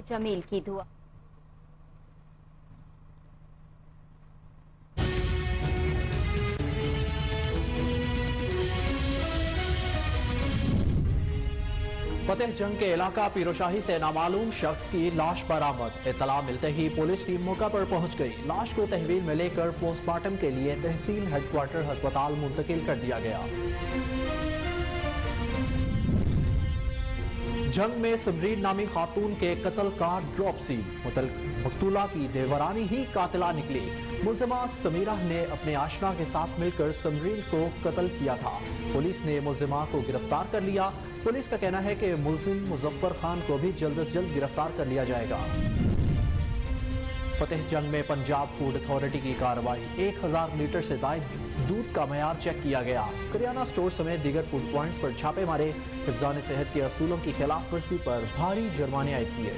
जमील की दुआ। फतेह जंग के इलाका पीरोशाही से नामालूम शख्स की लाश बरामद। इत्तला मिलते ही पुलिस टीम मौका पर पहुंच गई। लाश को तहवील में लेकर पोस्टमार्टम के लिए तहसील हेडक्वार्टर अस्पताल मुंतकिल कर दिया गया। जंग में समरीन नामी खातून के कत्ल का ड्रॉप सीन। मकतूला की देवरानी ही कातिला निकली। मुलजिमा समीरा ने अपने आशना के साथ मिलकर समरीन को कत्ल किया था। पुलिस ने मुलजिमा को गिरफ्तार कर लिया। पुलिस का कहना है कि मुलजिम मुजफ्फर खान को भी जल्द से जल्द गिरफ्तार कर लिया जाएगा। फतेह जंग में पंजाब फूड अथॉरिटी की कार्रवाई। 1000 लीटर से ज्यादा दूध का मयार चेक किया गया। करियाना स्टोर समेत दीगर फूड पॉइंट्स पर छापे मारे। हिफ्ज़ान सेहत के असूलों की खिलाफ वर्जी पर भारी जुर्माने आयद किए।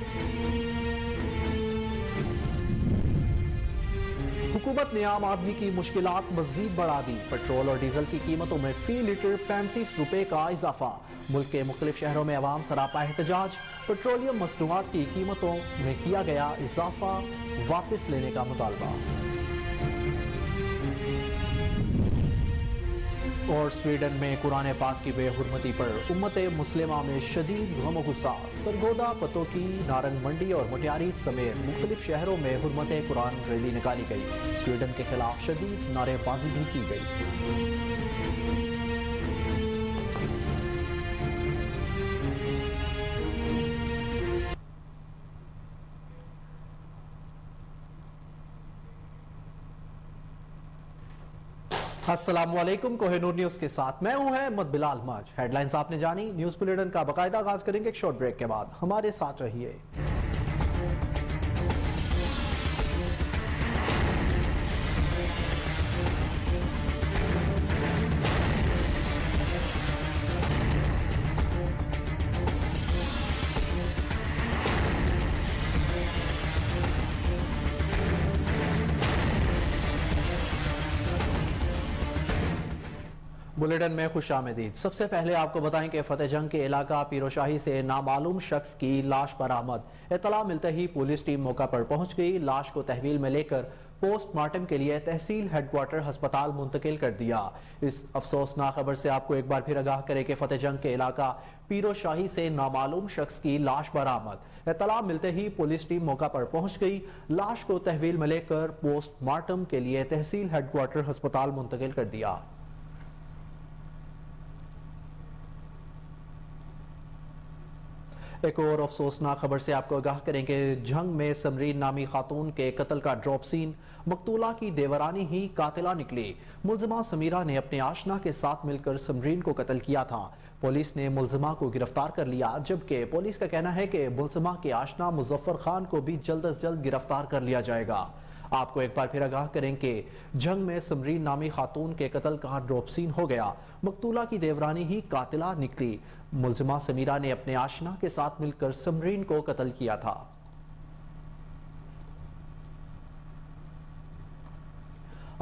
हुकूमत ने आम आदमी की मुश्किलात मजीद बढ़ा दी। पेट्रोल और डीजल की कीमतों में फी लीटर 35 रुपए का इजाफा। मुल्क के मुख्तलिफ शहरों में अवाम सरापा एहतजाज। पेट्रोलियम मसनूआत की कीमतों में किया गया इजाफा वापस लेने का मुतालबा। और स्वीडन में कुरान पाक की बेहुरमती पर उम्मत मुस्लिमा में शदीद गम और गुस्सा। सरगोदा, पतोकी, नारंग मंडी और मोटियारी समेत मुख्तलिफ शहरों में हुर्मत कुरान रैली निकाली गई। स्वीडन के खिलाफ शदीद नारेबाजी भी की गई। अस्सलामुअलैकुम, कोहिनूर न्यूज के साथ मैं हूं अहमद बिलाल मज। हेडलाइंस आपने जानी। न्यूज बुलेटिन का बाकायदा आगाज करेंगे एक शॉर्ट ब्रेक के बाद। हमारे साथ रहिए। बुलेटिन में खुशामदीद। सबसे पहले आपको बताएं कि फतेह जंग के इलाका पीरोशाही से नामालूम शख्स की लाश बरामद। इत्तला मिलते ही पुलिस टीम मौका पर पहुंच गई। लाश को तहवील में लेकर पोस्टमार्टम के लिए तहसील हेडक्वार्टर अस्पताल मुंतकिल कर दिया। इस अफसोसनाक खबर से आपको एक बार फिर आगाह करें कि फतेह जंग के इलाका पीरोशाही से नामालूम शख्स की लाश बरामद। इत्तला मिलते ही पुलिस टीम मौका पर पहुंच गई। लाश को तहवील में लेकर पोस्टमार्टम के लिए तहसील हेडक्वार्टर अस्पताल मुंतकिल कर दिया। एक और अफसोसनाक खबर से आपको आगाह करें कि जंग में समरीन नामी खातून के कत्ल का ड्रॉप सीन। मकतूला की देवरानी ही कातिला निकली। मुलजिमा समीरा ने अपने आशना के साथ मिलकर समरीन को कत्ल किया था। पुलिस ने मुलजिमा को गिरफ्तार कर लिया, जबकि पुलिस का कहना है कि मुलजिमा के आशना मुजफ्फर खान को भी जल्द से जल्द गिरफ्तार कर लिया जाएगा। आपको एक बार फिर आगाह करें कि जंग में समरीन नामी खातून के कत्ल का ड्रॉप सीन हो गया। मकतूला की देवरानी ही कातिला निकली। मुलजिमा समीरा ने अपने आशना के साथ मिलकर समरीन को कत्ल किया था।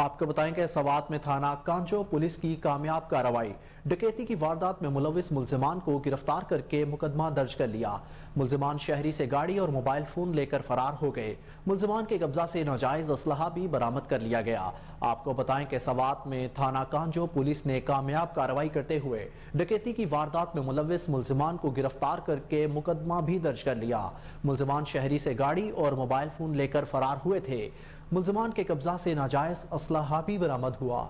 आपको बताएं कि सवात में थाना कांजो पुलिस की कामयाब कार्रवाई। डकैती की वारदात में मुलविस मुलजिमान को गिरफ्तार करके मुकदमा दर्ज कर लिया। मुलजिमान शहरी से गाड़ी और मोबाइल फोन लेकर फरार हो गए। मुलजिमान के कब्जा से नाजायज असलहा भी बरामद कर लिया गया। आपको बताएं कि सवात में थाना कांजो पुलिस ने कामयाब कार्रवाई करते हुए डकैती की वारदात में मुलविस मुलजिमान को गिरफ्तार करके मुकदमा भी दर्ज कर लिया। मुलजिमान शहरी से गाड़ी और मोबाइल फोन लेकर फरार हुए थे। मुलजिमान के कब्जा से नाजायज असलहा भी बरामद हुआ।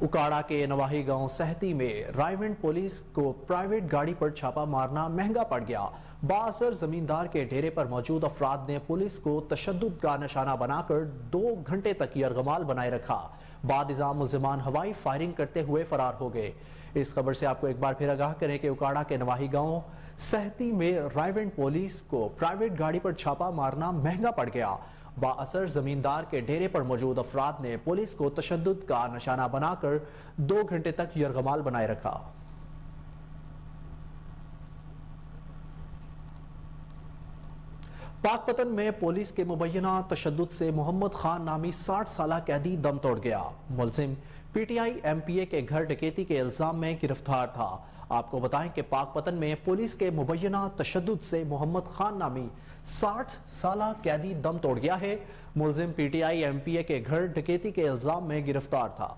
उकाड़ा के नवाही गांव सहती में रायविंड पुलिस को प्राइवेट गाड़ी पर छापा मारना महंगा पड़ गया। बाअसर जमींदार के डेरे पर मौजूद अफराद ने पुलिस को तशद्दुद का निशाना बनाकर 2 घंटे तक यरगमाल बनाए रखा। बाद इज़ा मुलजिमान हवाई फायरिंग करते हुए फरार हो गए। इस खबर से आपको एक बार फिर आगाह करें कि उकाड़ा के नवाही गांव सहती में रायविंड पुलिस को प्राइवेट गाड़ी पर छापा मारना महंगा पड़ गया। बाअसर जमींदार के डेरे पर मौजूद अफराद ने पुलिस को तशद्दुद का निशाना बनाकर 2 घंटे तक यरगमाल बनाए रखा। पाकपतन में पुलिस के मुबैना तशद्दुद से मोहम्मद खान नामी 60 साला कैदी दम तोड़ गया। मुलजिम PTI MPA के घर डकैती के इल्जाम में गिरफ्तार था। آپ کو بتائیں کہ پاک پتن میں پولیس کے مبینہ تشدد سے محمد خان نامی 60 سالہ قیدی دم توڑ گیا ہے۔ ملزم P T I M P اے کے گھر ڈکیتی کے الزام میں گرفتار تھا۔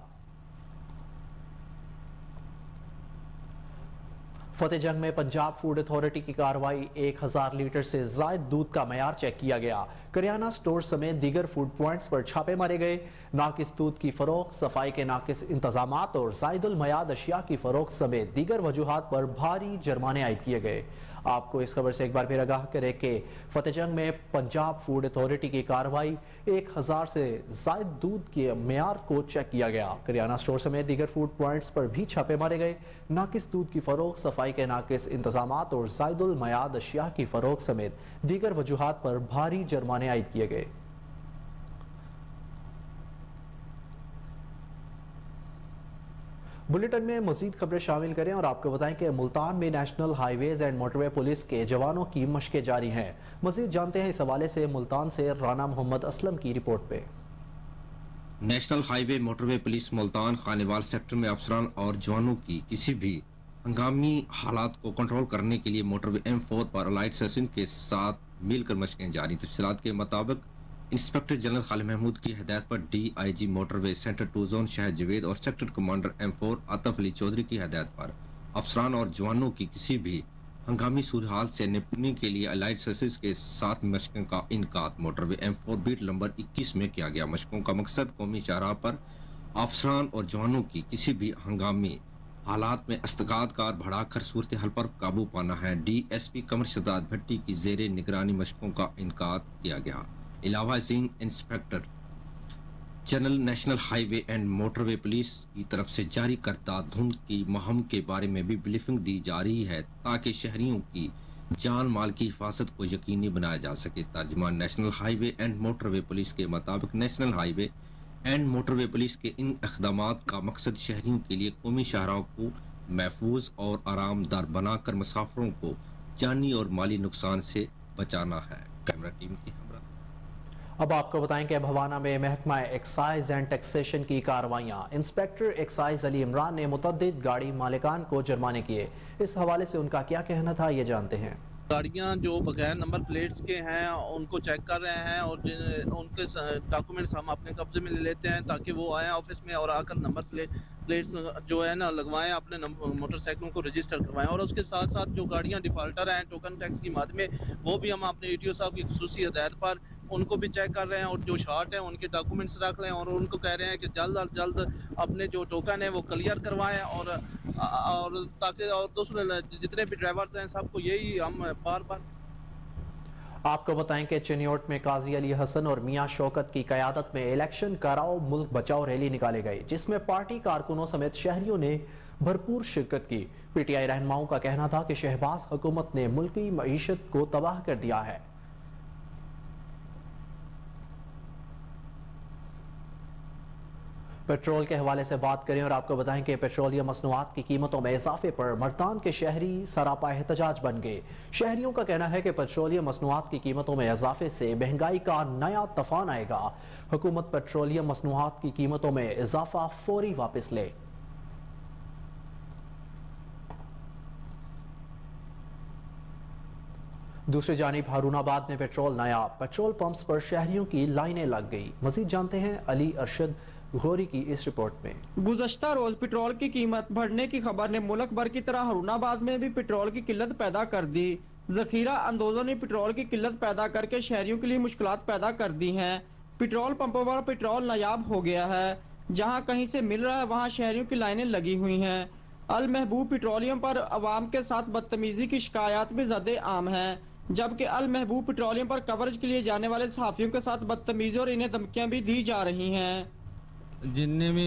فتح جنگ میں پنجاب فوڈ اتھارٹی کی کارروائی 1000 لیٹر سے زائد دودھ کا معیار چیک کیا گیا۔ کریانہ سٹور سمیت دیگر فوڈ پوائنٹس پر چھاپے مارے گئے۔ ناقص دودھ کی فروخت، صفائی کے ناقص انتظامات اور زائد المیعاد اشیاء کی فروخت سمیت دیگر وجوہات پر بھاری جرمانے عائد کیے گئے۔ آپ کو اس خبر سے ایک بار پھر آگاہ کرے کہ فتح جنگ میں پنجاب فوڈ اتھارٹی کی کارروائی 1000 سے زائد دودھ کے معیار کو چیک کیا گیا۔ کریانہ سٹور سمیت دیگر فوڈ پوائنٹس پر بھی چھاپے مارے گئے۔ ناقص دودھ کی فروخت، صفائی کے ناقص انتظامات اور زائد المیعاد اشیاء کی فروخت سمیت دیگر وجوہات پر بھاری جرمانے عائد کیے گئے۔ بلیٹن میں مزید خبریں شامل کریں اور آپ کو بتائیں کہ ملتان میں national highways and motorway police کے جوانوں کی مشقیں جاری ہیں۔ مزید جانتے ہیں اس حوالے سے ملتان سے رانا محمد اسلم کی رپورٹ پہ۔ نیشنل ہائی وے موٹر وے پولیس ملتان خانیوال سیکٹر میں افسران اور جوانوں کی کسی بھی ہنگامی حالات کو کنٹرول کرنے کے لیے موٹر وے M4 پر الائٹ سیشن کے ساتھ مل کر مشقیں جاری۔ تفصیلات کے مطابق انسپیکٹر جنرل خالد محمود کی ہدایت پر D I G motorway centre 2 zone Shahid Javed اور sector commander M4 Atif Ali Chaudhry کی ہدایت پر افسران اور جوانوں کی کسی بھی ہنگامی صورتحال سے نپٹنے کے لیے الائٹ سیشن کے ساتھ مشقوں کا انعقاد موٹر وے M4 بیٹ نمبر 21 میں کیا گیا۔ مشقوں کا مقصد قومی شاہراہ پر افسران اور جوانوں کی کسی بھی ہنگامی حالات میں استقاد کار بڑھا کر صورتحال پر قابو پانا ہے۔ D S P Qamar Shahzad Bhatti کی زیر نگرانی مشقوں کا انعقاد کیا گیا۔ علاوہ ازیں inspector general national high way and motorway police کی طرف سے جاری کردہ دھند کی مہم کے بارے میں بھی بریفنگ دی جا رہی ہے تاکہ شہریوں کی جان مال کی حفاظت کو یقینی بنایا جا سکے۔ ترجمان national high way and motorway police کے مطابق national high way and motorway police کے ان اقدامات کا مقصد شہریوں کے لیے قومی شاہراہوں کو محفوظ اور آرام دہ بنا کر مسافروں کو جانی اور مالی نقصان سے بچانا ہے۔ کیمرہ ٹیم کی ہمراہ۔ اب آپ کو بتائیں کہ بھوانہ میں محکمہ ایکسائز اینڈ ٹیکسیشن کی کارروائیاں۔ انسپیکٹر ایکسائز علی عمران نے متعدد گاڑی مالکان کو جرمانے کیے۔ اس حوالے سے ان کا کیا کہنا تھا، یہ جانتے ہیں۔ گاڑیاں جو بغیر نمبر پلیٹس کے ہیں ان کو چیک کر رہے ہیں اور ان کے ڈاکومنٹس ہم اپنے قبضے میں لے لیتے ہیں تاکہ وہ آئیں آفس میں اور آ کر نمبر پلیٹس جو ہے نا لگوائیں، اپنے موٹر سائیکلوں کو رجسٹر کروائیں۔ اور اس کے ساتھ ساتھ جو گاڑیاں ڈیفالٹر ہیں ٹوکن ٹیکس کی مد میں، وہ بھی ہم اپنے ETO صاحب کی خصوصی ہدایت پر ان کو بھی چیک کر رہے ہیں اور جو شارٹ ہیں ان کے ڈاکومنٹس رکھ لیں اور ان کو کہہ رہے ہیں کہ جلد از جلد اپنے جو ٹوکن ہیں وہ کلیئر کروائیں اور تاکہ اور دوسرے جتنے بھی ڈرائیورز ہیں سب کو یہی ہم بار بار۔ آپ کو بتائیں کہ چنیوٹ میں قاضی علی حسن اور میاں شوکت کی قیادت میں الیکشن کراؤ ملک بچاؤ ریلی نکالے گئی، جس میں پارٹی کارکنوں سمیت شہریوں نے بھرپور شرکت کی۔ پی ٹی آئی رہنماؤں کا کہنا تھا کہ شہباز حکومت نے ملکی معیشت کو تباہ کر دیا ہے۔ پیٹرول کے حوالے سے بات کریں اور آپ کو بتائیں کہ پیٹرولیم مصنوعات کی قیمتوں میں اضافے پر ملتان کے شہری سراپا احتجاج بن گئے۔ شہریوں کا کہنا ہے کہ پیٹرولیم مصنوعات کی قیمتوں میں اضافے سے مہنگائی کا نیا طوفان آئے گا۔ حکومت پیٹرولیم مصنوعات کی قیمتوں میں اضافہ فوری واپس لے۔ دوسری جانب ہارون آباد میں پیٹرول نیا، پیٹرول پمپس پر شہریوں کی لائنیں لگ گئی۔ مزید جانتے ہیں علی ارشد غوری کی اس رپورٹ میں۔ گزشتہ روز پیٹرول کی قیمت بڑھنے کی خبر نے ملک بھر کی طرح ہارون آباد میں بھی پیٹرول کی قلت پیدا کر دی۔ ذخیرہ اندوزوں نے پیٹرول کی قلت پیدا کر کے شہریوں کے لیے مشکلات پیدا کر دی ہیں۔ پیٹرول پمپوں پر پیٹرول نایاب ہو گیا ہے، جہاں کہیں سے مل رہا ہے وہاں شہریوں کی لائنیں لگی ہوئی ہیں۔ المحبوب پیٹرولیم پر عوام کے ساتھ بدتمیزی کی شکایات بھی زیادہ عام ہیں، جبکہ المحبوب پیٹرولیم پر کوریج کے لیے جانے والے صحافیوں کے ساتھ بدتمیزی اور انہیں دھمکیاں بھی دی جا رہی ہیں۔ جننے بھی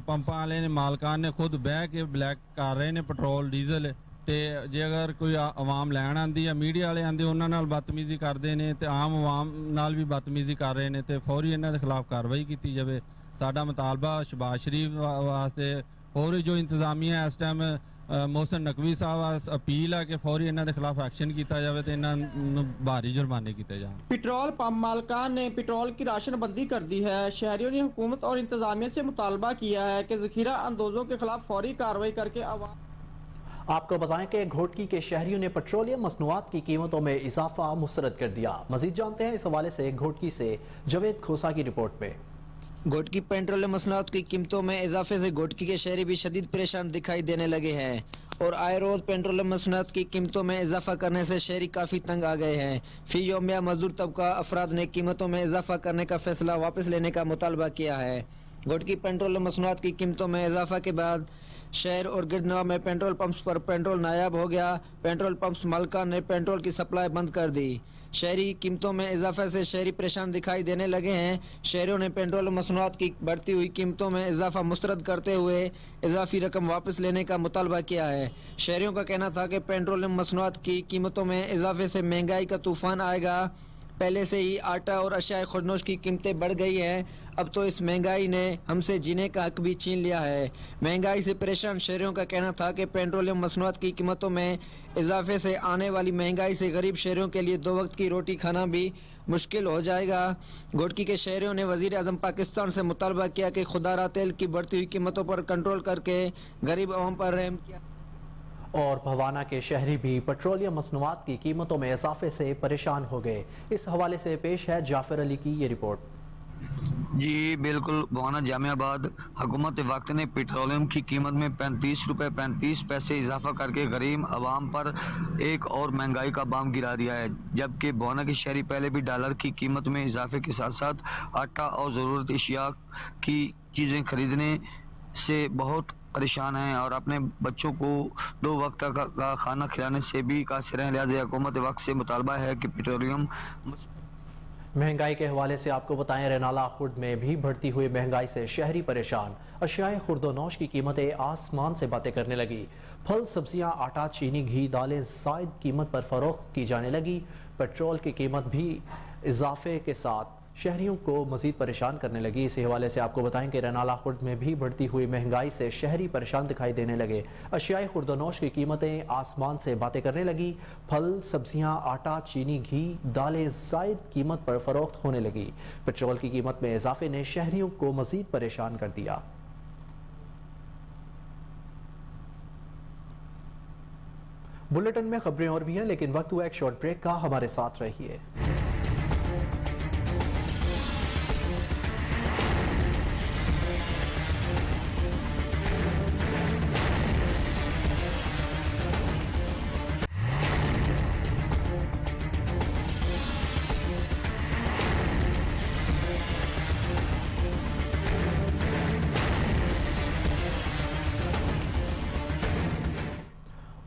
پمپاں والے نے مالکان نے خود بہ کے بلیک کر رہے نے پیٹرول ڈیزل تے جے اگر کوئی عوام لین آندی یا میڈیا والے آندے انہاں نال بدتمیزی کردے نے تے عام عوام نال بھی بدتمیزی کر رہے نے تے فوری انہاں دے خلاف کارروائی کیتی جاوے۔ ساڈا مطالبہ شہباز شریف واسطے اور جو انتظامیہ اس ٹائم محسن نقوی صاحب اپیل ہے کہ فوری انہاں دے خلاف ایکشن کیتا جاوے تے انہاں نوں بھاری جرمانے کیتے جان۔ پیٹرول پمپ مالکان نے پیٹرول کی راشن بندی کر دی ہے۔ شہریوں نے حکومت اور انتظامیہ سے مطالبہ کیا ہے کہ ذخیرہ اندوزوں کے خلاف فوری کارروائی کر کے عوام آپ کو بتائیں کہ گھوٹکی کے شہریوں نے پیٹرولیم مصنوعات کی قیمتوں میں اضافہ مسترد کر دیا. مزید جانتے ہیں اس حوالے سے گھوٹکی سے جاوید کھوسا کی رپورٹ میں. گھوٹکی پیٹرولیم مصنوعات کی قیمتوں میں اضافے سے گھوٹکی کے شہری بھی شدید پریشان دکھائی دینے لگے ہیں اور آئے روز پیٹرولیم مصنوعات کی قیمتوں میں اضافہ کرنے سے شہری کافی تنگ آ گئے ہیں. فی یومیہ مزدور طبقہ افراد نے قیمتوں میں اضافہ کرنے کا فیصلہ واپس لینے کا مطالبہ کیا ہے. گھوٹکی پیٹرولیم مصنوعات کی قیمتوں میں اضافہ کے بعد شہر اور گردنوا میں پیٹرول پمپس پر پیٹرول نایاب ہو گیا. پیٹرول پمپس مالکان نے پیٹرول کی سپلائی بند کر دی. شہری قیمتوں میں اضافے سے شہری پریشان دکھائی دینے لگے ہیں. شہریوں نے پیٹرول مصنوعات کی بڑھتی ہوئی قیمتوں میں اضافہ مسترد کرتے ہوئے اضافی رقم واپس لینے کا مطالبہ کیا ہے. شہریوں کا کہنا تھا کہ پیٹرول مصنوعات کی قیمتوں میں اضافے سے مہنگائی کا طوفان آئے گا. پہلے سے ہی آٹا اور اشیاء خوردنوش کی قیمتیں بڑھ گئی ہیں. اب تو اس مہنگائی نے ہم سے جینے کا حق بھی چھین لیا ہے. مہنگائی سے پریشان شہریوں کا کہنا تھا کہ پیٹرولیم مصنوعات کی قیمتوں میں اضافے سے آنے والی مہنگائی سے غریب شہریوں کے لیے 2 وقت کی روٹی کھانا بھی مشکل ہو جائے گا. گھوٹکی کے شہریوں نے وزیر اعظم پاکستان سے مطالبہ کیا کہ خودارا تیل کی بڑھتی ہوئی قیمتوں پر کنٹرول کر کے غریب عوام پر رحم کیا. اور بھوانا کے شہری بھی پیٹرولیم مصنوعات کی قیمتوں میں اضافے سے پریشان ہو گئے. اس حوالے سے پیش ہے جعفر علی کی یہ رپورٹ. جی بالکل. بھوانا جامع آباد حکومت وقت نے پیٹرولیم کی قیمت میں 35 روپے 35 پیسے اضافہ کر کے غریب عوام پر ایک اور مہنگائی کا بام گرا دیا ہے. جبکہ بھوانا کے شہری پہلے بھی ڈالر کی قیمت میں اضافے کے ساتھ ساتھ آٹا اور ضرورت اشیاء کی چیزیں خریدنے سے بہت پریشان ہیں اور اپنے بچوں کو 2 وقت کا کھانا کھلانے سے بھی قاصر ہیں. لہٰذا حکومت وقت سے مطالبہ ہے کہ پیٹرولیم مہنگائی کے حوالے سے آپ کو بتائیں رینالہ خرد میں بھی بڑھتی ہوئی مہنگائی سے شہری پریشان. اشیاء خورد و نوش کی قیمتیں آسمان سے باتیں کرنے لگی. پھل سبزیاں آٹا چینی گھی دالیں زائد قیمت پر فروخت کی جانے لگی. پیٹرول کی قیمت بھی اضافے کے ساتھ شہریوں کو مزید پریشان کرنے لگی. اسی حوالے سے آپ کو بتائیں کہ رینالہ خرد میں بھی بڑھتی ہوئی مہنگائی سے شہری پریشان دکھائی دینے لگے. اشیاء خورد و نوش کی قیمتیں آسمان سے باتیں کرنے لگی. پھل سبزیاں آٹا چینی گھی دالیں زائد قیمت پر فروخت ہونے لگی. پیٹرول کی قیمت میں اضافے نے شہریوں کو مزید پریشان کر دیا. بلیٹن میں خبریں اور بھی ہیں لیکن وقت ہوا ایک شارٹ بریک کا. ہمارے ساتھ رہیے.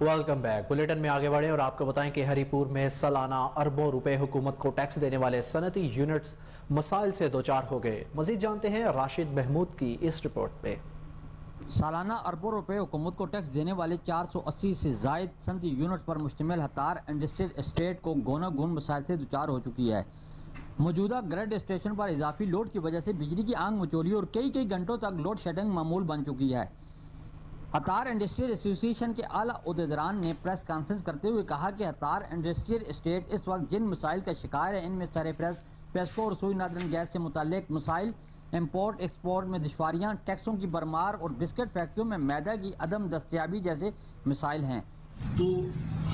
Welcome back. بلیٹن میں آگے بڑھیں اور آپ کو بتائیں کہ ہری پور میں سالانہ اربوں روپے حکومت کو ٹیکس دینے والے صنعتی یونٹس مسائل سے دوچار ہو گئے. مزید جانتے ہیں راشد محمود کی اس رپورٹ میں. سالانہ اربوں روپے حکومت کو ٹیکس دینے والے 480 سے زائد صنعتی یونٹس پر مشتمل ہتار انڈسٹریل اسٹیٹ کو گونا گون مسائل سے دوچار ہو چکی ہے. موجودہ گریڈ اسٹیشن پر اضافی لوڈ کی وجہ سے بجلی کی آنگ مچولی اور کئی گھنٹوں تک لوڈ شیڈنگ معمول بن چکی ہے. ہتار انڈسٹریل ایسوسی ایشن کے اعلیٰ عہدیداران نے پریس کانفرنس کرتے ہوئے کہا کہ ہتار انڈسٹریل اسٹیٹ اس وقت جن مسائل کا شکار ہے ان میں سر پیسکو اور سوئی نادرن گیس سے متعلق مسائل، امپورٹ ایکسپورٹ میں دشواریاں، ٹیکسوں کی بھرمار اور بسکٹ فیکٹریوں میں میدہ کی عدم دستیابی جیسے مسائل ہیں. تو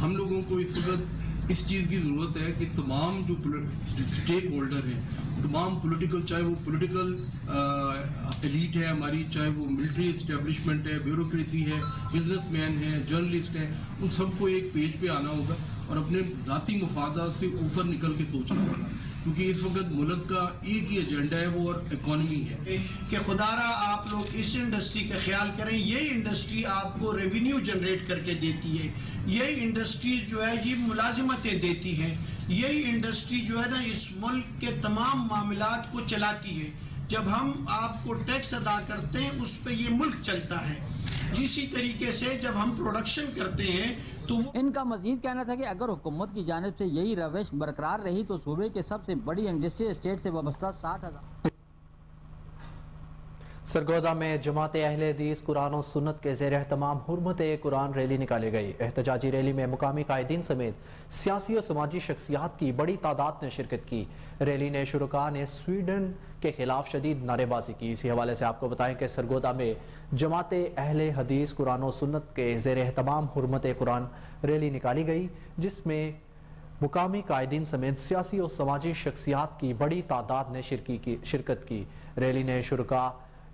ہم لوگوں کو اس وقت اس چیز کی ضرورت ہے کہ تمام جو اسٹیک ہولڈر ہیں، تمام پولیٹیکل، چاہے وہ پولیٹیکل ایلیٹ ہے ہماری، چاہے وہ ملٹری اسٹیبلشمنٹ ہے، بیوروکریسی ہے، بزنس مین ہیں، جرنلسٹ ہیں، ان سب کو ایک پیج پہ آنا ہوگا اور اپنے ذاتی مفادات سے اوپر نکل کے سوچنا ہوگا. کیونکہ اس وقت ملک کا ایک ہی ایجنڈا ہے وہ اور اکانومی ہے کہ خدارا آپ لوگ اس انڈسٹری کا خیال کریں. یہی انڈسٹری آپ کو ریونیو جنریٹ کر کے دیتی ہے، یہی انڈسٹری جو ہے یہ ملازمتیں دیتی ہے، یہی انڈسٹری جو ہے نا اس ملک کے تمام معاملات کو چلاتی ہے. جب ہم آپ کو ٹیکس ادا کرتے ہیں اس پہ یہ ملک چلتا ہے. اسی طریقے سے جب ہم پروڈکشن کرتے ہیں تو ان کا مزید کہنا تھا کہ اگر حکومت کی جانب سے یہی روش برقرار رہی تو صوبے کے سب سے بڑی انڈسٹری اسٹیٹ سے وابستہ सरगोदा में जमात अहले हदीस कुरान और सुन्नत के ज़ेर एहतमाम हुर्मत कुरान रैली निकाली गई। एहतजाजी रैली में मुकामी कायदीन समेत सियासी और समाजी शख्सियात की बड़ी तादाद ने शिरकत की। रैली ने शुरका ने स्वीडन के खिलाफ शदीद नारेबाजी की। इसी हवाले से आपको बताएं कि सरगोदा में जमात अहले हदीस कुरान और सुन्नत के ज़ेर एहतमाम हुर्मत कुरान रैली निकाली गई, जिसमें मुकामी कायदीन समेत सियासी और समाजी शख्सियात की बड़ी तादाद ने शिरकत की। रैली ने शुरका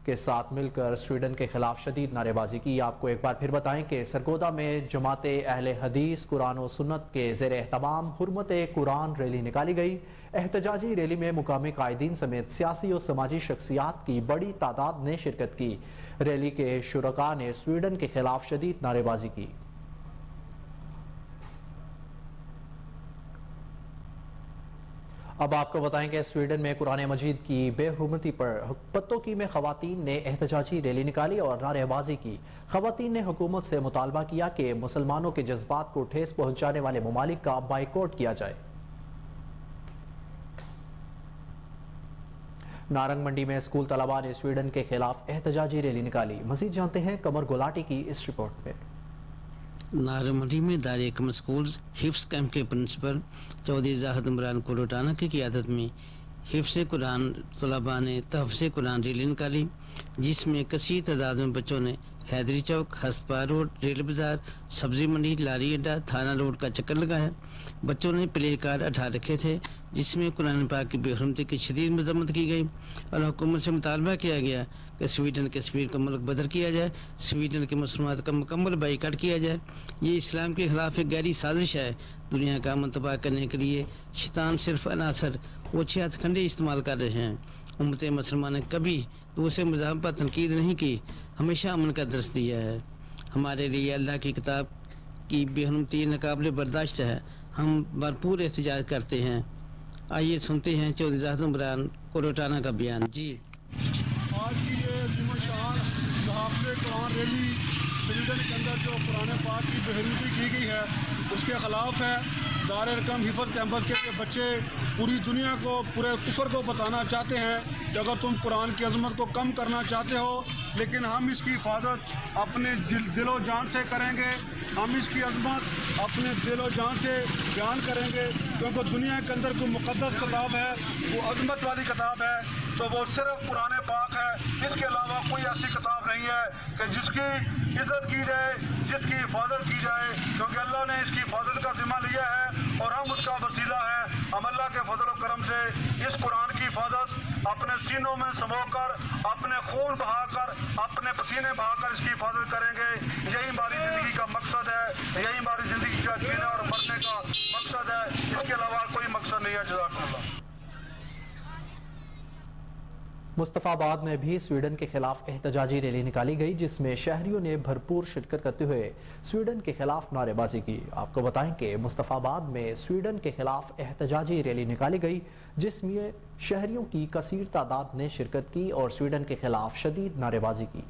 के साथ मिलकर स्वीडन के खिलाफ शदीद नारेबाजी की। आपको एक बार फिर बताएं कि सरगोदा में जमात अहले हदीस कुरान और सुन्नत के ज़ेर एहतमाम हुर्मत कुरान रैली निकाली गई। एहतजाजी रैली में मुकामी कायदीन समेत सियासी और समाजी शख्सियात की बड़ी तादाद ने शिरकत की। रैली के शुरका ने स्वीडन के खिलाफ शदीद नारेबाजी की। अब आपको बताएंगे स्वीडन में कुरान मजीद की बेहुरमती पर पत्तोकी में खवातीन ने एहतजाजी रैली निकाली और नारेबाजी की। खवातीन ने हुकूमत से मुतालबा किया कि मुसलमानों के जज्बात को ठेस पहुंचाने वाले ममालिक का बाइकआउट किया जाए। नारंग मंडी में स्कूल तलबा ने स्वीडन के खिलाफ एहतजाजी रैली निकाली। मजीद जानते हैं कमर गुलाटी की इस रिपोर्ट में। नारमंडी में दार-ए-कम स्कूल हिफ्स कैंप के प्रिंसिपल चौधरी ज़ाहिद उमरान कोलोटाना की क़ियादत में हिफ्स कुरान तलबा ने तहफ़्ज़ कुरान रैली निकाली, जिसमें कसीर तादाद में बच्चों ने हैदरी चौक, हस्तपार रोड, रेल बाज़ार, सब्ज़ी मंडी, लारी अड्डा, थाना रोड का चक्कर लगाया। बच्चों ने प्ले कार्ड उठा रखे थे, जिसमें कुरान पाक की बेहुरमती की शदीद मज़म्मत की गई और हुकूमत से मुतालबा किया गया कि स्वीडन के सफ़ीर को मुल्क बदर किया जाए, स्वीडन के मुसलमानों का मुकम्मल बाइकाट किया जाए। ये इस्लाम के खिलाफ एक गहरी साजिश है। दुनिया का अमन तबाह करने के लिए शैतान सिर्फ अनासर ओछे हथकंडे इस्तेमाल कर रहे हैं। उम्मत मुसलमान ने कभी दूसरे मज़हब पर तनकीद नहीं की, हमेशा अमन का दर्स दिया है। हमारे लिए अल्लाह की किताब की बेहुरमती नाकाबिल बर्दाश्त है। हम भरपूर एहतजाज करते हैं। आइए सुनते हैं चौधरी ज़ाहिद उमरान कोलोटाना का बयान। जी, आज की ये ज़िम्मेशान तहफ़्ज़ कुरान रैली स्वीडन के अंदर जो कुरान पाक की बेहुरमती की गई है उसके ख़िलाफ़ है। दार-ए-कम हिफ्ज़ कैंपस के बच्चे पूरी दुनिया को, पूरे कुफर को बताना चाहते हैं कि अगर तुम कुरान की अज़मत को कम करना चाहते हो, लेकिन हम इसकी हिफाजत अपने दिलो जान से करेंगे। हम इसकी अज़मत अपने दिलो जान से बयान करेंगे, क्योंकि दुनिया के अंदर कोई मुक़द्दस किताब है, वो अज़मत वाली किताब है, तो वो सिर्फ कुरान पाक है। इसके अलावा कोई ऐसी किताब नहीं है कि जिसकी इज़्ज़त की जाए, जिसकी हिफाजत की जाए, क्योंकि अल्लाह ने इसकी हिफाजत का ज़िम्मा लिया है और हम उसका वसीला है। हम अल्लाह के फजल और करम से इस कुरान की हिफाजत अपने सीनों में समोकर, अपने खून बहाकर, अपने पसीने बहाकर इसकी हिफाजत करेंगे। यही हमारी ज़िंदगी का मकसद है, यही हमारी ज़िंदगी का जीने और मरने का मकसद है। इसके अलावा कोई मकसद नहीं है। जज़ाकल्लाह। मुस्तफ़ाबाद में भी स्वीडन के खिलाफ एहतजाजी रैली निकाली गई, जिसमें शहरियों ने भरपूर शिरकत करते हुए स्वीडन के खिलाफ नारेबाजी की। आपको बताएं कि मुस्तफ़ाबाद में स्वीडन के खिलाफ एहतजाजी रैली निकाली गई, जिसमें शहरियों की कसीर तादाद ने शिरकत की और स्वीडन के खिलाफ शदीद नारेबाजी की।